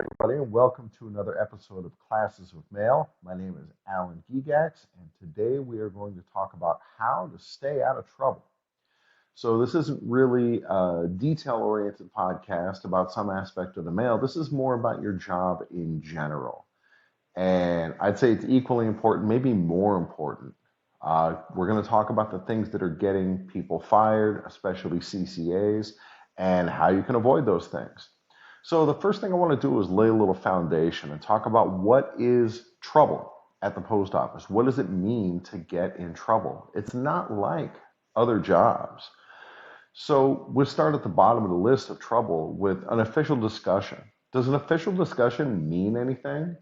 everybody, and welcome to another episode of Classes with Mail. My name is Alan Gigax, and today we are going to talk about how to stay out of trouble. So, this isn't really a detail oriented podcast about some aspect of the mail. This is more about your job in general. And I'd say it's equally important, maybe more important. We're going to talk about the things that are getting people fired, especially CCAs, and how you can avoid those things. So, the first thing I want to do is lay a little foundation and talk about what is trouble at the post office. What does it mean to get in trouble? It's not like other jobs. So, we'll start at the bottom of the list of trouble with an official discussion. Does an official discussion mean anything?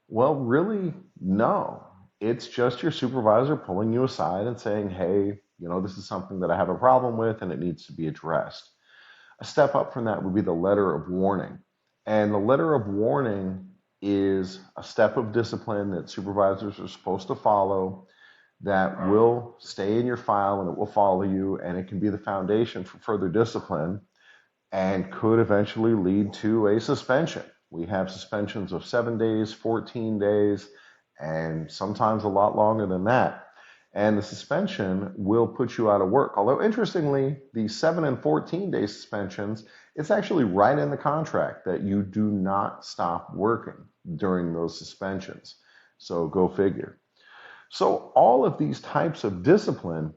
Well, really, no. It's just your supervisor pulling you aside and saying, hey, this is something that I have a problem with and it needs to be addressed. A step up from that would be the letter of warning. And the letter of warning is a step of discipline that supervisors are supposed to follow that will stay in your file and it will follow you, and it can be the foundation for further discipline and could eventually lead to a suspension. We have suspensions of 7 days, 14 days, and sometimes a lot longer than that. And the suspension will put you out of work. Although, interestingly, the 7 and 14-day suspensions, it's actually right in the contract that you do not stop working during those suspensions. So go figure. So all of these types of discipline,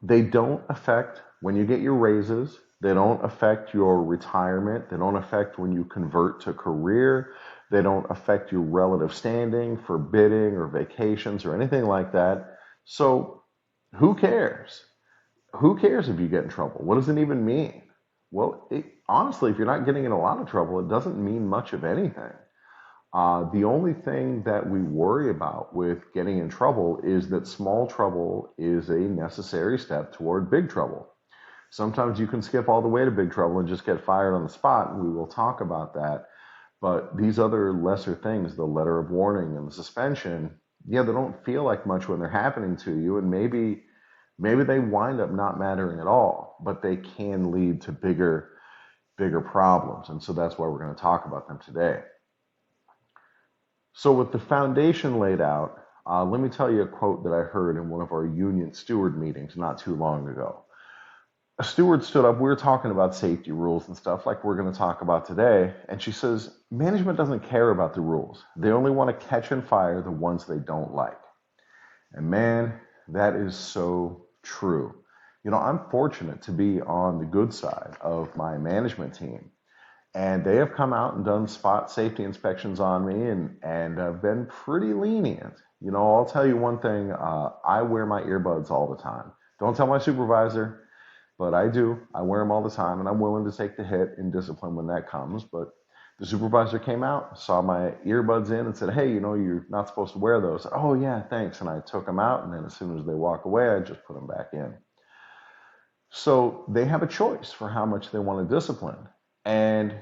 they don't affect when you get your raises. They don't affect your retirement. They don't affect when you convert to career. They don't affect your relative standing for bidding or vacations or anything like that. So who cares? Who cares if you get in trouble? What does it even mean? Well, honestly, if you're not getting in a lot of trouble, it doesn't mean much of anything. The only thing that we worry about with getting in trouble is that small trouble is a necessary step toward big trouble. Sometimes you can skip all the way to big trouble and just get fired on the spot, and we will talk about that. But these other lesser things, the letter of warning and the suspension, yeah, they don't feel like much when they're happening to you, and maybe they wind up not mattering at all, but they can lead to bigger problems. And so that's why we're going to talk about them today. So with the foundation laid out, let me tell you a quote that I heard in one of our union steward meetings not too long ago. A steward stood up. We were talking about safety rules and stuff like we're going to talk about today. And she says, management doesn't care about the rules. They only want to catch and fire the ones they don't like. And man, that is so true. I'm fortunate to be on the good side of my management team. And they have come out and done spot safety inspections on me and have been pretty lenient. I'll tell you one thing, I wear my earbuds all the time. Don't tell my supervisor, but I do. I wear them all the time, and I'm willing to take the hit in discipline when that comes. But the supervisor came out, saw my earbuds in, and said, hey, you're not supposed to wear those. Oh, yeah, thanks. And I took them out, and then as soon as they walk away, I just put them back in. So they have a choice for how much they want to discipline. And,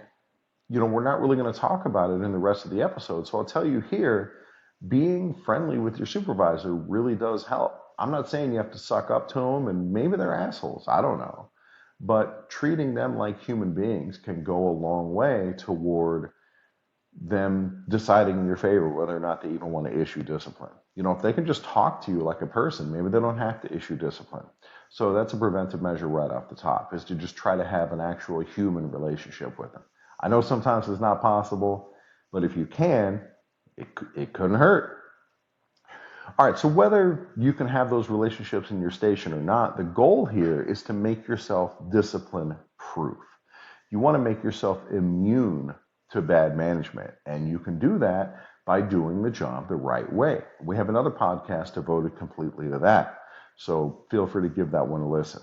we're not really going to talk about it in the rest of the episode. So I'll tell you here, being friendly with your supervisor really does help. I'm not saying you have to suck up to them, and maybe they're assholes. I don't know. But treating them like human beings can go a long way toward them deciding in your favor whether or not they even want to issue discipline. If they can just talk to you like a person, maybe they don't have to issue discipline. So that's a preventive measure right off the top, is to just try to have an actual human relationship with them. I know sometimes it's not possible, but if you can, it couldn't hurt. All right, so whether you can have those relationships in your station or not, the goal here is to make yourself discipline proof. You want to make yourself immune to bad management, and you can do that by doing the job the right way. We have another podcast devoted completely to that, so feel free to give that one a listen.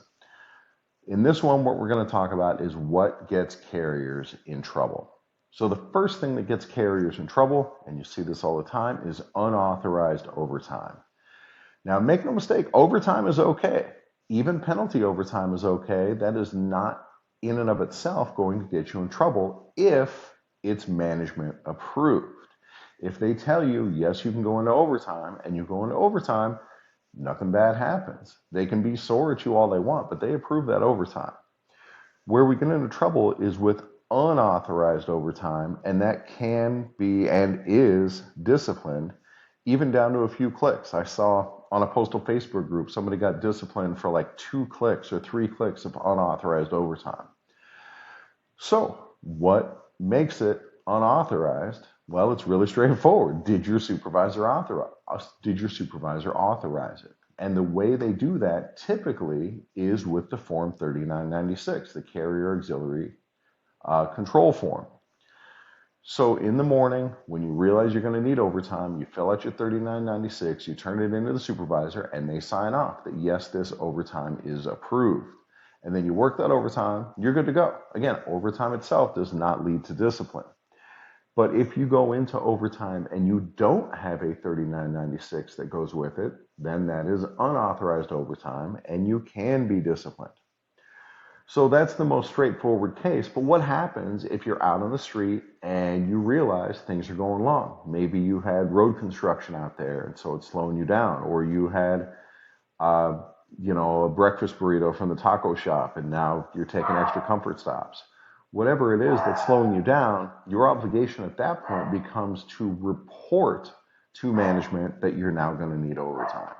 In this one, what we're going to talk about is what gets carriers in trouble. So the first thing that gets carriers in trouble, and you see this all the time, is unauthorized overtime. Now, make no mistake, overtime is okay. Even penalty overtime is okay. That is not in and of itself going to get you in trouble if it's management approved. If they tell you, yes, you can go into overtime, and you go into overtime, nothing bad happens. They can be sore at you all they want, but they approve that overtime. Where we get into trouble is with unauthorized overtime, and that can be and is disciplined, even down to a few clicks. I saw on a postal Facebook group somebody got disciplined for like 2 clicks or 3 clicks of unauthorized overtime. So, what makes it unauthorized? Well, it's really straightforward. Did your supervisor authorize it? And the way they do that typically is with the Form 3996, the Carrier Auxiliary Control Form. So in the morning, when you realize you're going to need overtime, you fill out your 3996, you turn it into the supervisor, and they sign off that yes, this overtime is approved. And then you work that overtime, you're good to go. Again, overtime itself does not lead to discipline. But if you go into overtime and you don't have a 3996 that goes with it, then that is unauthorized overtime and you can be disciplined. So that's the most straightforward case. But what happens if you're out on the street and you realize things are going wrong? Maybe you had road construction out there and so it's slowing you down, or you had a breakfast burrito from the taco shop and now you're taking extra comfort stops. Whatever it is that's slowing you down, your obligation at that point becomes to report to management that you're now going to need overtime.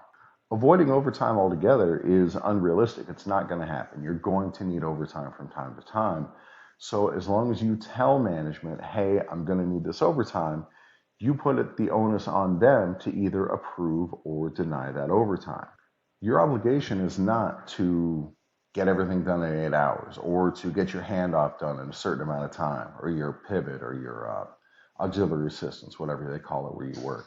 Avoiding overtime altogether is unrealistic. It's not going to happen. You're going to need overtime from time to time. So as long as you tell management, hey, I'm going to need this overtime, you put the onus on them to either approve or deny that overtime. Your obligation is not to get everything done in 8 hours, or to get your handoff done in a certain amount of time, or your pivot, or your auxiliary assistance, whatever they call it where you work.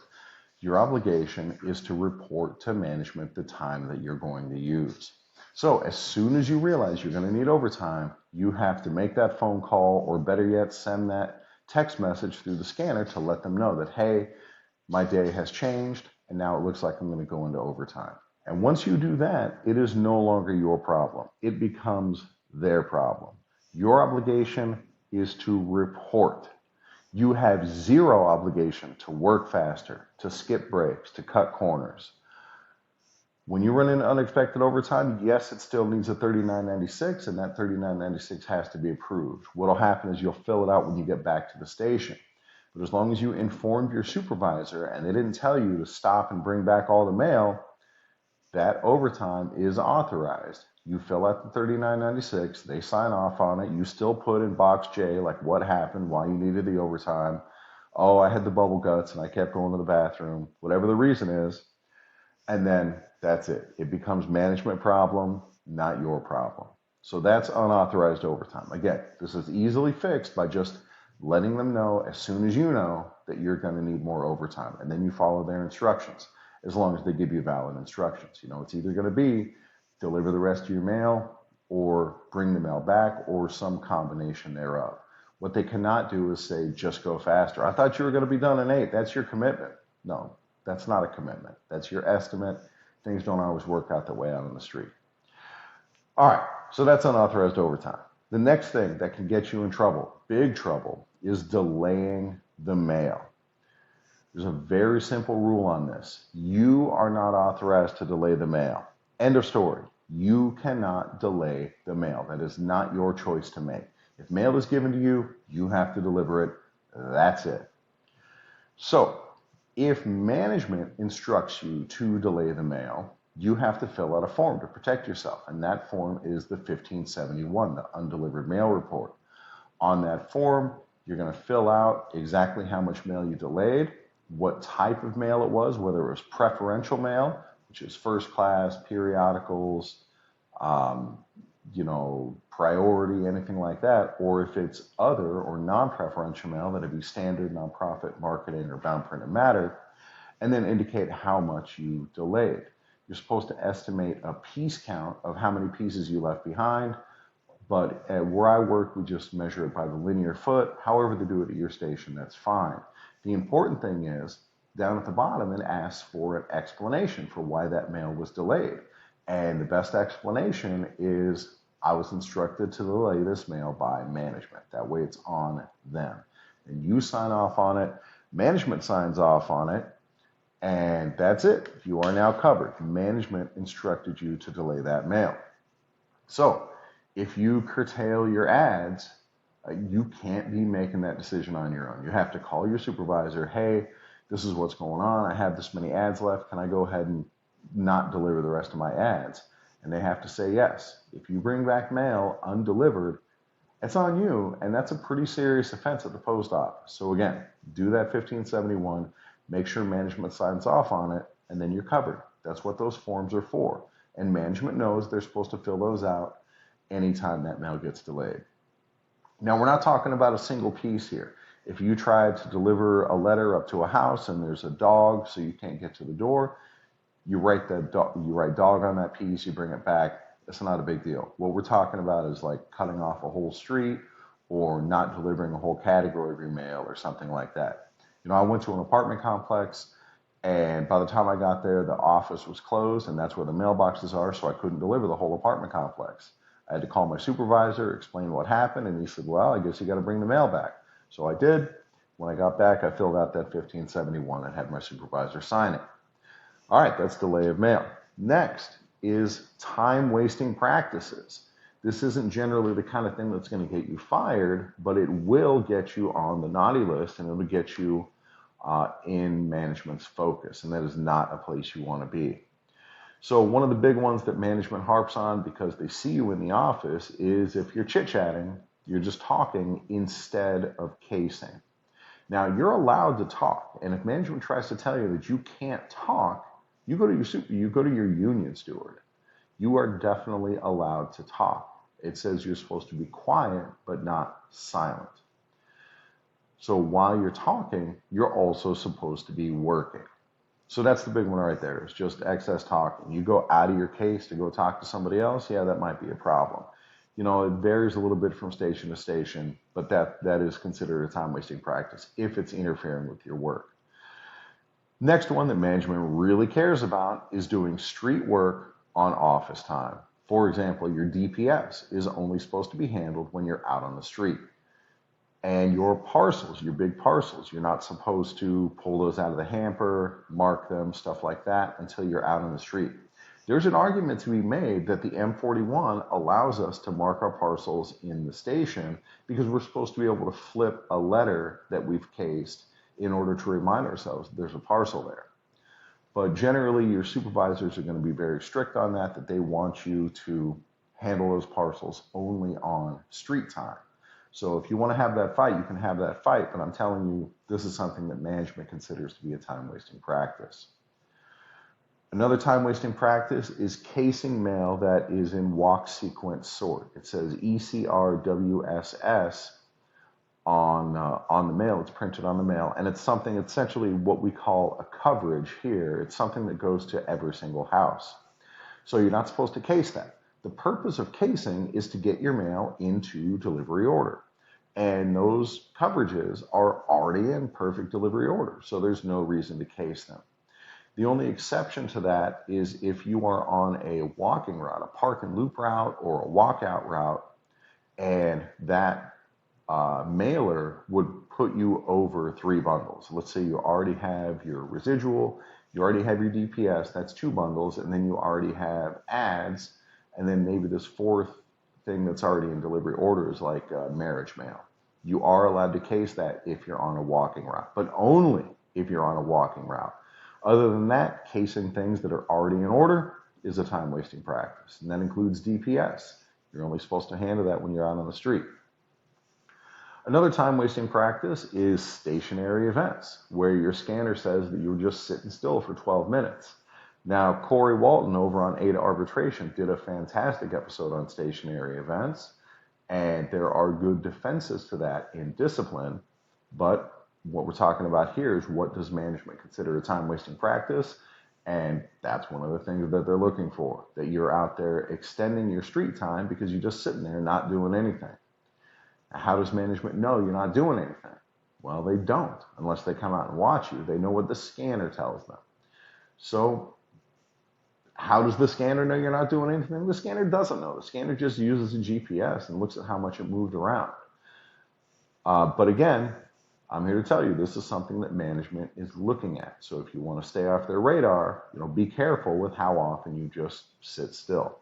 Your obligation is to report to management the time that you're going to use. So as soon as you realize you're going to need overtime, you have to make that phone call, or better yet, send that text message through the scanner to let them know that, hey, my day has changed, and now it looks like I'm going to go into overtime. And once you do that, it is no longer your problem. It becomes their problem. Your obligation is to report. You have zero obligation to work faster, to skip breaks, to cut corners. When you run into unexpected overtime, yes, it still needs a 3996, and that 3996 has to be approved. What'll happen is you'll fill it out when you get back to the station. But as long as you informed your supervisor and they didn't tell you to stop and bring back all the mail, that overtime is authorized. You fill out the 3996, they sign off on it, you still put in box J, like what happened, why you needed the overtime. Oh, I had the bubble guts and I kept going to the bathroom, whatever the reason is. And then that's it. It becomes management problem, not your problem. So that's unauthorized overtime. Again, this is easily fixed by just letting them know as soon as you know that you're going to need more overtime. And then you follow their instructions, as long as they give you valid instructions. It's either going to be deliver the rest of your mail or bring the mail back or some combination thereof. What they cannot do is say, just go faster. I thought you were going to be done in 8. That's your commitment. No, that's not a commitment. That's your estimate. Things don't always work out that way out on the street. All right, so that's unauthorized overtime. The next thing that can get you in trouble, big trouble, is delaying the mail. There's a very simple rule on this. You are not authorized to delay the mail. End of story. You cannot delay the mail. That is not your choice to make. If mail is given to you, you have to deliver it. That's it. So if management instructs you to delay the mail, you have to fill out a form to protect yourself. And that form is the 1571, the undelivered mail report. On that form, you're going to fill out exactly how much mail you delayed, what type of mail it was, whether it was preferential mail, which is first class, periodicals, priority, anything like that, or if it's other or non-preferential mail, that'd be standard, nonprofit, marketing, or bound printed matter, and then indicate how much you delayed. You're supposed to estimate a piece count of how many pieces you left behind, but at where I work, we just measure it by the linear foot. However they do it at your station, that's fine. The important thing is, down at the bottom, it asks for an explanation for why that mail was delayed. And the best explanation is, I was instructed to delay this mail by management. That way it's on them. And you sign off on it, management signs off on it, and that's it. You are now covered. Management instructed you to delay that mail. So if you curtail your ads, You can't be making that decision on your own. You have to call your supervisor. Hey, this is what's going on. I have this many ads left. Can I go ahead and not deliver the rest of my ads? And they have to say yes. If you bring back mail undelivered, it's on you, and that's a pretty serious offense at the post office. So again, do that 1571, make sure management signs off on it, and then you're covered. That's what those forms are for. And management knows they're supposed to fill those out anytime that mail gets delayed. Now, we're not talking about a single piece here. If you try to deliver a letter up to a house and there's a dog, so you can't get to the door, you write dog on that piece, you bring it back. It's not a big deal. What we're talking about is like cutting off a whole street or not delivering a whole category of your mail or something like that. I went to an apartment complex, and by the time I got there, the office was closed, and that's where the mailboxes are, so I couldn't deliver the whole apartment complex. I had to call my supervisor, explain what happened, and he said, well, I guess you got to bring the mail back. So I did. When I got back, I filled out that 1571 and had my supervisor sign it. All right, that's delay of mail. Next is time-wasting practices. This isn't generally the kind of thing that's going to get you fired, but it will get you on the naughty list, and it'll get you in management's focus, and that is not a place you want to be. So one of the big ones that management harps on because they see you in the office is if you're chit-chatting, you're just talking instead of casing. Now, you're allowed to talk, and if management tries to tell you that you can't talk, you go to your union steward. You are definitely allowed to talk. It says you're supposed to be quiet, but not silent. So while you're talking, you're also supposed to be working. So that's the big one right there. It's just excess talking. You go out of your case to go talk to somebody else, yeah, that might be a problem. It varies a little bit from station to station, but that is considered a time-wasting practice if it's interfering with your work. Next one that management really cares about is doing street work on office time. For example, your DPS is only supposed to be handled when you're out on the street. And your parcels, your big parcels, you're not supposed to pull those out of the hamper, mark them, stuff like that, until you're out on the street. There's an argument to be made that the M41 allows us to mark our parcels in the station because we're supposed to be able to flip a letter that we've cased in order to remind ourselves there's a parcel there. But generally, your supervisors are going to be very strict on that they want you to handle those parcels only on street time. So if you want to have that fight, you can have that fight, but I'm telling you, this is something that management considers to be a time-wasting practice. Another time-wasting practice is casing mail that is in walk sequence sort. It says ECRWSS on the mail. It's printed on the mail, and it's something essentially what we call a coverage here. It's something that goes to every single house. So you're not supposed to case that. The purpose of casing is to get your mail into delivery order. And those coverages are already in perfect delivery order, so there's no reason to case them. The only exception to that is if you are on a walking route, a park and loop route or a walkout route, and that mailer would put you over 3 bundles. Let's say you already have your residual, you already have your DPS, that's 2 bundles, and then you already have ads, and then maybe this 4th thing that's already in delivery orders like marriage mail. You are allowed to case that if you're on a walking route, but only if you're on a walking route. Other than that, casing things that are already in order is a time-wasting practice, and that includes DPS. You're only supposed to handle that when you're out on the street. Another time-wasting practice is stationary events, where your scanner says that you were just sitting still for 12 minutes. Now, Corey Walton over on Ada Arbitration did a fantastic episode on stationary events, and there are good defenses to that in discipline, but what we're talking about here is what does management consider a time-wasting practice, and that's one of the things that they're looking for, that you're out there extending your street time because you're just sitting there not doing anything. How does management know you're not doing anything? Well, they don't, unless they come out and watch you. They know what the scanner tells them. So how does the scanner know you're not doing anything? The scanner doesn't know. The scanner just uses a GPS and looks at how much it moved around. But again, I'm here to tell you this is something that management is looking at. So if you want to stay off their radar, be careful with how often you just sit still.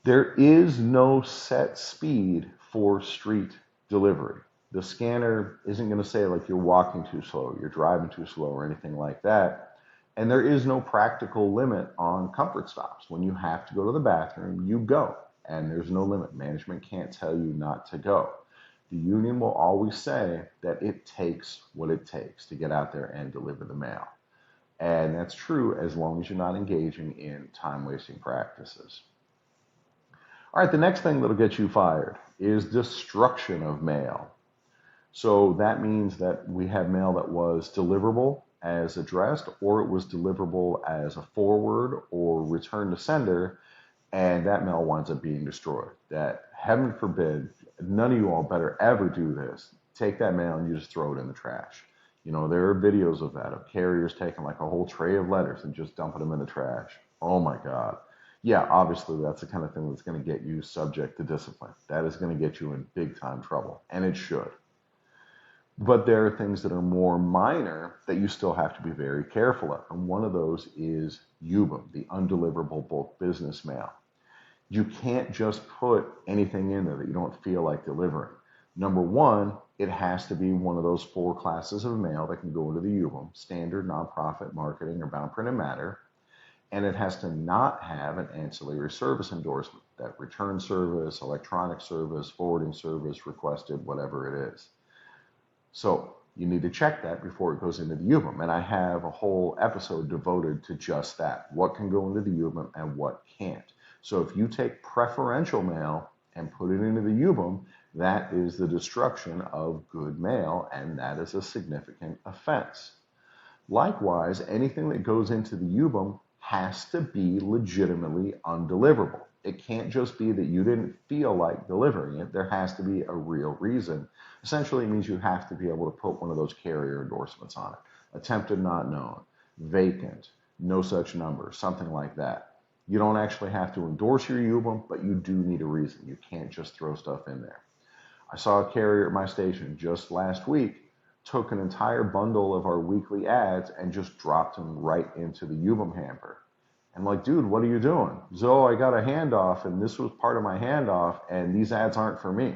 There is no set speed for street delivery. The scanner isn't going to say like you're walking too slow, you're driving too slow, or anything like that. And there is no practical limit on comfort stops. When you have to go to the bathroom, you go, and there's no limit. Management can't tell you not to go. The union will always say that it takes what it takes to get out there and deliver the mail. And that's true as long as you're not engaging in time-wasting practices. All right, the next thing that'll get you fired is destruction of mail. So that means that we have mail that was deliverable as addressed, or it was deliverable as a forward or return to sender, and that mail winds up being destroyed. That, heaven forbid, none of you all better ever do this. Take that mail and you just throw it in the trash. You know, there are videos of that, of carriers taking like a whole tray of letters and just dumping them in the trash. Oh my God. Yeah, obviously that's the kind of thing that's going to get you subject to discipline. That is going to get you in big time trouble, and it should. But there are things that are more minor that you still have to be very careful of. And one of those is UBUM, the undeliverable bulk business mail. You can't just put anything in there that you don't feel like delivering. Number one, it has to be one of those 4 classes of mail that can go into the UBUM: standard, nonprofit, marketing, or bound, print, and matter. And it has to not have an ancillary service endorsement, that return service, electronic service, forwarding service, requested, whatever it is. So you need to check that before it goes into the UBUM. And I have a whole episode devoted to just that. What can go into the UBUM and what can't. So if you take preferential mail and put it into the UBUM, that is the destruction of good mail, and that is a significant offense. Likewise, anything that goes into the UBUM has to be legitimately undeliverable. It can't just be that you didn't feel like delivering it. There has to be a real reason. Essentially, it means you have to be able to put one of those carrier endorsements on it. Attempted not known, vacant, no such number, something like that. You don't actually have to endorse your UBUM, but you do need a reason. You can't just throw stuff in there. I saw a carrier at my station just last week took an entire bundle of our weekly ads and just dropped them right into the UBUM hamper. I'm like, dude, what are you doing? So I got a handoff, and this was part of my handoff, and these ads aren't for me.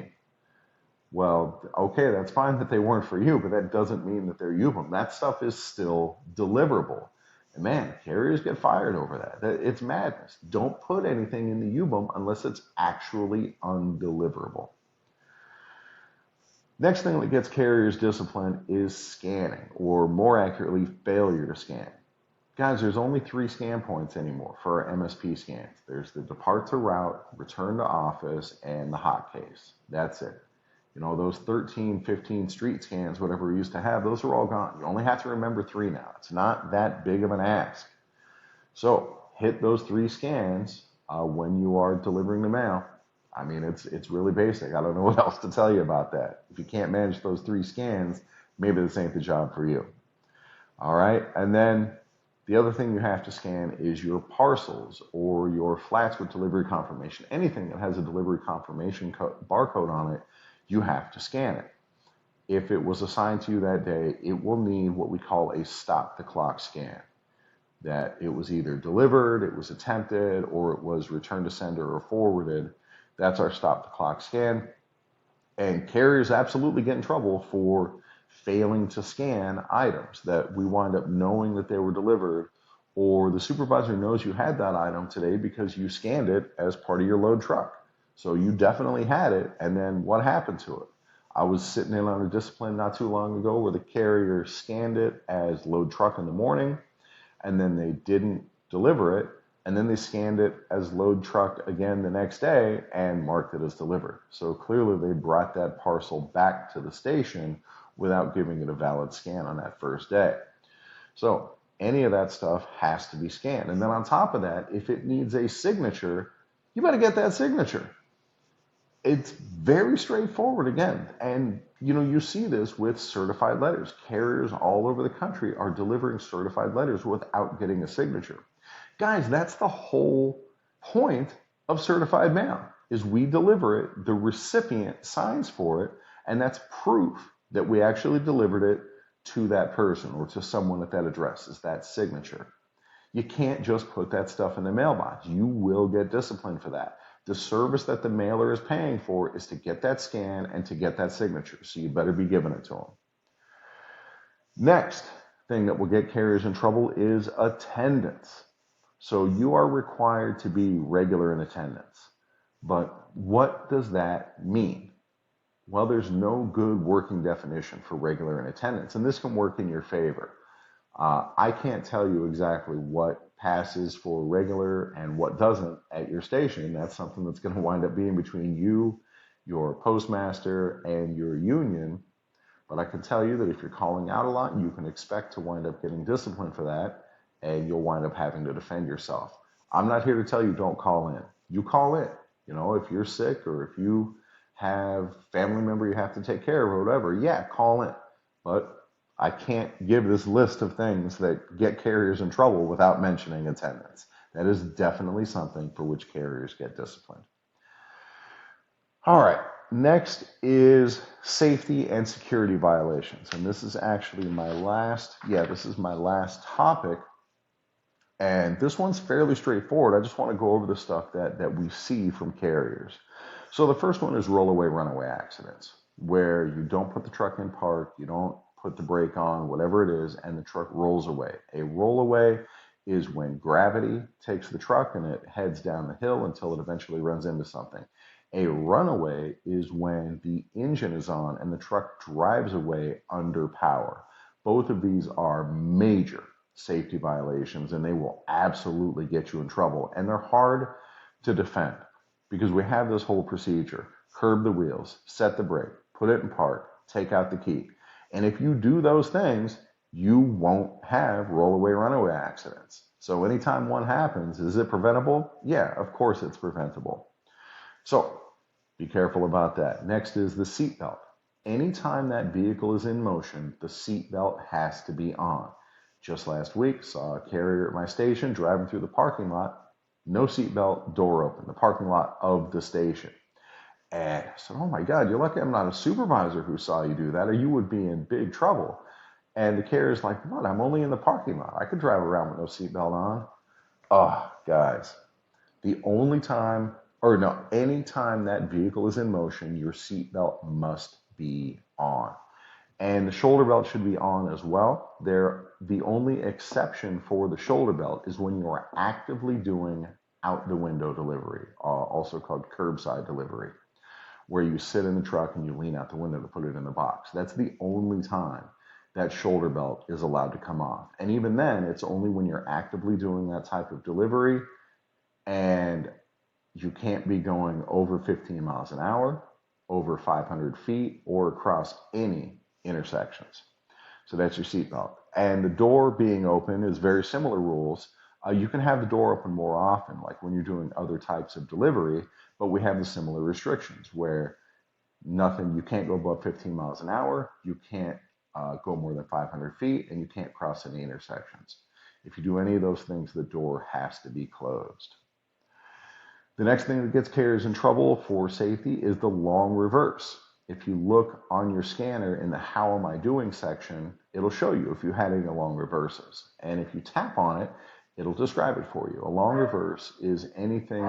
Well, okay, that's fine that they weren't for you, but that doesn't mean that they're UBUM. That stuff is still deliverable. And man, carriers get fired over that. It's madness. Don't put anything in the UBUM unless it's actually undeliverable. Next thing that gets carriers disciplined is scanning, or more accurately, failure to scan. Guys, there's only 3 scan points anymore for our MSP scans. There's the depart to route, return to office, and the hot case. That's it. You know, those 13, 15 street scans, whatever we used to have, those are all gone. You only have to remember 3 now. It's not that big of an ask. So hit those 3 scans when you are delivering the mail. I mean, it's really basic. I don't know what else to tell you about that. If you can't manage those 3 scans, maybe this ain't the job for you. All right. And then the other thing you have to scan is your parcels or your flats with delivery confirmation. Anything that has a delivery confirmation barcode on it, you have to scan it. If it was assigned to you that day, it will need what we call a stop the clock scan. That it was either delivered, it was attempted, or it was returned to sender or forwarded. That's our stop the clock scan. And carriers absolutely get in trouble for failing to scan items that we wind up knowing that they were delivered, or the supervisor knows you had that item today because you scanned it as part of your load truck. So you definitely had it, and then what happened to it? I was sitting in on a discipline not too long ago where the carrier scanned it as load truck in the morning, and then they didn't deliver it, and then they scanned it as load truck again the next day and marked it as delivered. So clearly they brought that parcel back to the station without giving it a valid scan on that first day. So any of that stuff has to be scanned. And then on top of that, if it needs a signature, you better get that signature. It's very straightforward again. And you know, you see this with certified letters. Carriers all over the country are delivering certified letters without getting a signature. Guys, that's the whole point of certified mail, is we deliver it, the recipient signs for it, and that's proof that we actually delivered it to that person or to someone at that address, is that signature. You can't just put that stuff in the mailbox. You will get disciplined for that. The service that the mailer is paying for is to get that scan and to get that signature. So you better be giving it to them. Next thing that will get carriers in trouble is attendance. So you are required to be regular in attendance. But what does that mean? Well, there's no good working definition for regular in attendance, and this can work in your favor. I can't tell you exactly what passes for regular and what doesn't at your station. That's something that's going to wind up being between you, your postmaster, and your union. But I can tell you that if you're calling out a lot, you can expect to wind up getting disciplined for that, and you'll wind up having to defend yourself. I'm not here to tell you don't call in. You call in. You know, if you're sick or if you have family member you have to take care of or whatever, yeah, call in. But I can't give this list of things that get carriers in trouble without mentioning attendance. That is definitely something for which carriers get disciplined. All right, next is safety and security violations. And this is actually my last topic. And this one's fairly straightforward. I just want to go over the stuff that we see from carriers. So the first one is rollaway runaway accidents, where you don't put the truck in park, you don't put the brake on, whatever it is, and the truck rolls away. A rollaway is when gravity takes the truck and it heads down the hill until it eventually runs into something. A runaway is when the engine is on and the truck drives away under power. Both of these are major safety violations, and they will absolutely get you in trouble. And they're hard to defend because we have this whole procedure: curb the wheels, set the brake, put it in park, take out the key. And if you do those things, you won't have rollaway runaway accidents. So anytime one happens, is it preventable? Yeah, of course it's preventable. So be careful about that. Next is the seatbelt. Anytime that vehicle is in motion, the seatbelt has to be on. Just last week, saw a carrier at my station driving through the parking lot, no seatbelt, door open, the parking lot of the station. And I said, oh my God, you're lucky I'm not a supervisor who saw you do that, or you would be in big trouble. And the carrier's like, what? I'm only in the parking lot. I could drive around with no seatbelt on. Oh, guys, anytime that vehicle is in motion, your seatbelt must be on. And the shoulder belt should be on as well. The only exception for the shoulder belt is when you are actively doing out the window delivery, also called curbside delivery, where you sit in the truck and you lean out the window to put it in the box. That's the only time that shoulder belt is allowed to come off. And even then, it's only when you're actively doing that type of delivery, and you can't be going over 15 miles an hour, over 500 feet, or across any intersections. So that's your seatbelt. And the door being open is very similar rules. You can have the door open more often, like when you're doing other types of delivery, but we have the similar restrictions where you can't go above 15 miles an hour, you can't go more than 500 feet, and you can't cross any intersections. If you do any of those things, the door has to be closed. The next thing that gets carriers in trouble for safety is the long reverse. If you look on your scanner in the how am I doing section, it'll show you if you had any long reverses. And if you tap on it, it'll describe it for you. A long reverse is anything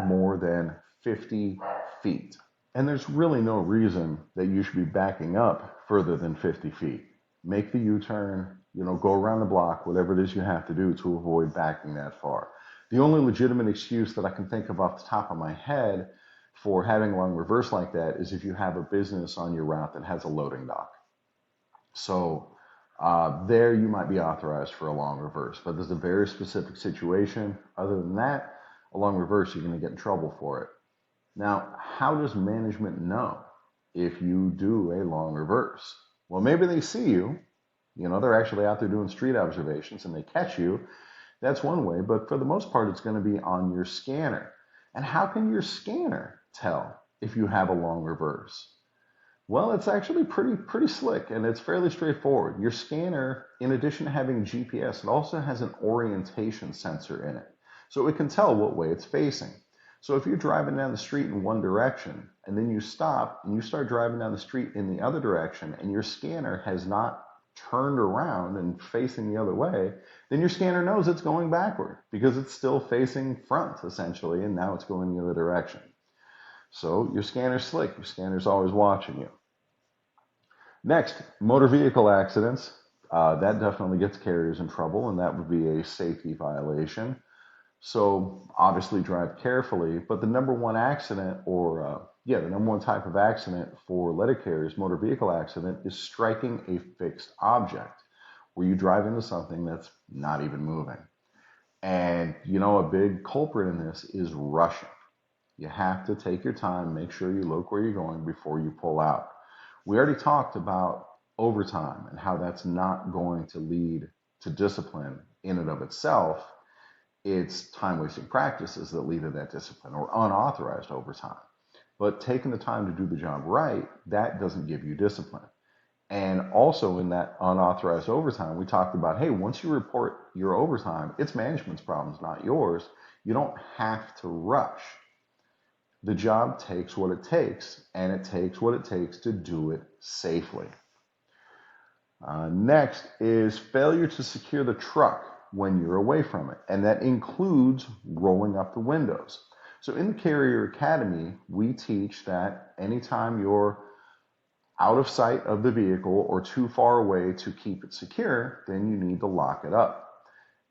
more than 50 feet. And there's really no reason that you should be backing up further than 50 feet. Make the U-turn, go around the block, whatever it is you have to do to avoid backing that far. The only legitimate excuse that I can think of off the top of my head for having a long reverse like that is if you have a business on your route that has a loading dock. So there you might be authorized for a long reverse, but there's a very specific situation. Other than that, a long reverse, you're going to get in trouble for it. Now, how does management know if you do a long reverse? Well, maybe they see you. They're actually out there doing street observations and they catch you. That's one way, but for the most part, it's going to be on your scanner. And how can your scanner tell if you have a long reverse? Well, it's actually pretty slick, and it's fairly straightforward. Your scanner, in addition to having GPS, it also has an orientation sensor in it. So it can tell what way it's facing. So if you're driving down the street in one direction, and then you stop and you start driving down the street in the other direction, and your scanner has not turned around and facing the other way, then your scanner knows it's going backward because it's still facing front essentially, and now it's going the other direction. So your scanner's slick, your scanner's always watching you. Next, motor vehicle accidents. That definitely gets carriers in trouble, and that would be a safety violation. So obviously drive carefully, but the number one accident the number one type of accident for letter carriers, motor vehicle accident, is striking a fixed object where you drive into something that's not even moving. And a big culprit in this is rushing. You have to take your time, make sure you look where you're going before you pull out. We already talked about overtime and how that's not going to lead to discipline in and of itself. It's time-wasting practices that lead to that discipline, or unauthorized overtime. But taking the time to do the job right, that doesn't give you discipline. And also in that unauthorized overtime, we talked about, hey, once you report your overtime, it's management's problems, not yours. You don't have to rush. The job takes what it takes, and it takes what it takes to do it safely. Next is failure to secure the truck when you're away from it, and that includes rolling up the windows. So in the Carrier Academy, we teach that anytime you're out of sight of the vehicle or too far away to keep it secure, then you need to lock it up.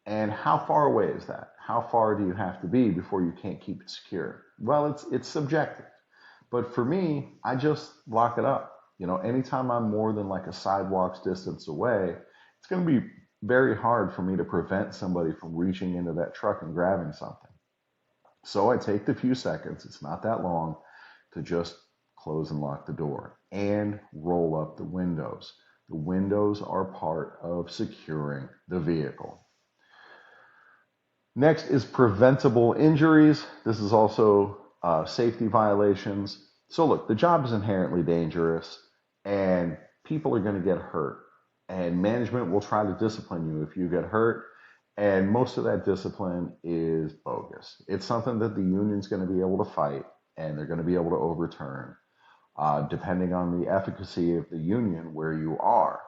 And how far away is that? How far do you have to be before you can't keep it secure? Well, it's subjective. But for me, I just lock it up. Anytime I'm more than like a sidewalk's distance away, it's going to be very hard for me to prevent somebody from reaching into that truck and grabbing something. So I take the few seconds, it's not that long, to just close and lock the door and roll up the windows. The windows are part of securing the vehicle. Next is preventable injuries. This is also safety violations. So look, the job is inherently dangerous and people are going to get hurt. And management will try to discipline you if you get hurt. And most of that discipline is bogus. It's something that the union's going to be able to fight and they're going to be able to overturn, depending on the efficacy of the union where you are.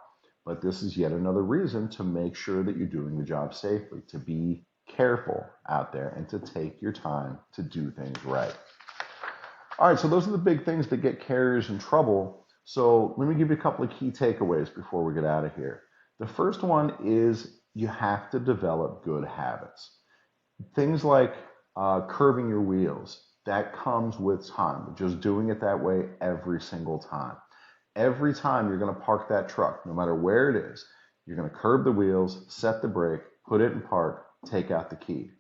But this is yet another reason to make sure that you're doing the job safely, to be careful out there and to take your time to do things right. All right, so those are the big things that get carriers in trouble. So let me give you a couple of key takeaways before we get out of here. The first one is you have to develop good habits. Things like curving your wheels, that comes with time, just doing it that way every single time. Every time you're going to park that truck, no matter where it is, you're going to curb the wheels, set the brake, put it in park, take out the key.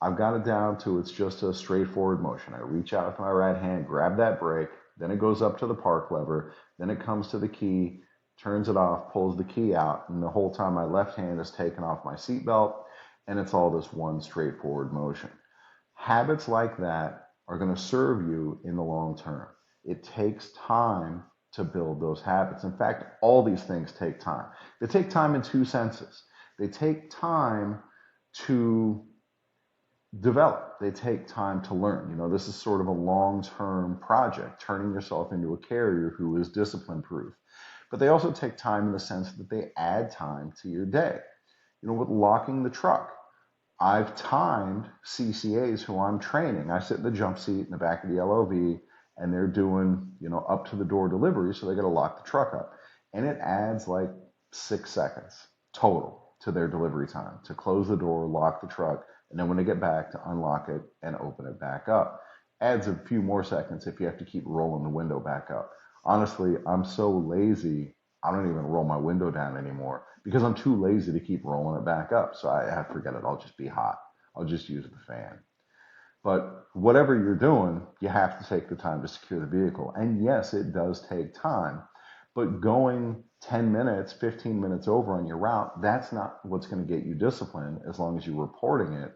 I've got it down to it's just a straightforward motion. I reach out with my right hand, grab that brake, then it goes up to the park lever, then it comes to the key, turns it off, pulls the key out, and the whole time my left hand is taking off my seatbelt, and it's all this one straightforward motion. Habits like that are going to serve you in the long term. It takes time to build those habits. In fact, all these things take time. They take time in two senses. They take time to develop. They take time to learn. This is sort of a long-term project, turning yourself into a carrier who is discipline-proof. But they also take time in the sense that they add time to your day. With locking the truck, I've timed CCAs who I'm training. I sit in the jump seat in the back of the LOV, and they're doing, up to the door delivery, so they got to lock the truck up. And it adds like 6 seconds total to their delivery time to close the door, lock the truck, and then when they get back to unlock it and open it back up. Adds a few more seconds if you have to keep rolling the window back up. Honestly, I'm so lazy, I don't even roll my window down anymore because I'm too lazy to keep rolling it back up. So I forget it. I'll just be hot. I'll just use the fan. But whatever you're doing, you have to take the time to secure the vehicle. And yes, it does take time. But going 10 minutes, 15 minutes over on your route, that's not what's going to get you disciplined as long as you're reporting it.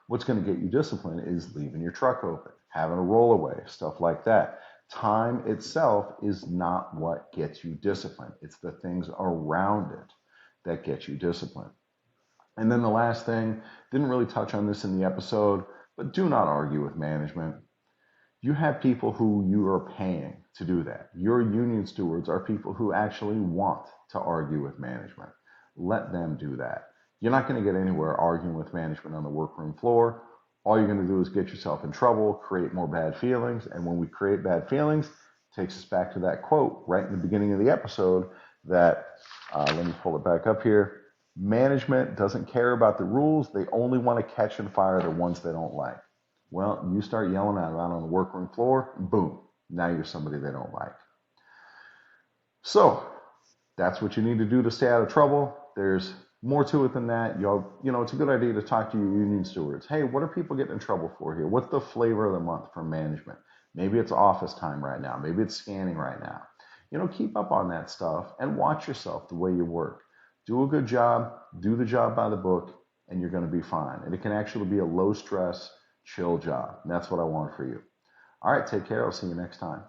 What's going to get you disciplined is leaving your truck open, having a rollaway, stuff like that. Time itself is not what gets you disciplined. It's the things around it that get you disciplined. And then the last thing, didn't really touch on this in the episode, but do not argue with management. You have people who you are paying to do that. Your union stewards are people who actually want to argue with management. Let them do that. You're not going to get anywhere arguing with management on the workroom floor. All you're going to do is get yourself in trouble, create more bad feelings. And when we create bad feelings, it takes us back to that quote right in the beginning of the episode that, let me pull it back up here. Management doesn't care about the rules. They only want to catch and fire the ones they don't like. Well, you start yelling at them out on the workroom floor, boom, now you're somebody they don't like. So that's what you need to do to stay out of trouble. There's more to it than that. It's a good idea to talk to your union stewards. Hey, what are people getting in trouble for here? What's the flavor of the month from management? Maybe it's office time right now. Maybe it's scanning right now. Keep up on that stuff and watch yourself the way you work. Do a good job, do the job by the book, and you're going to be fine. And it can actually be a low stress, chill job. And that's what I want for you. All right, take care. I'll see you next time.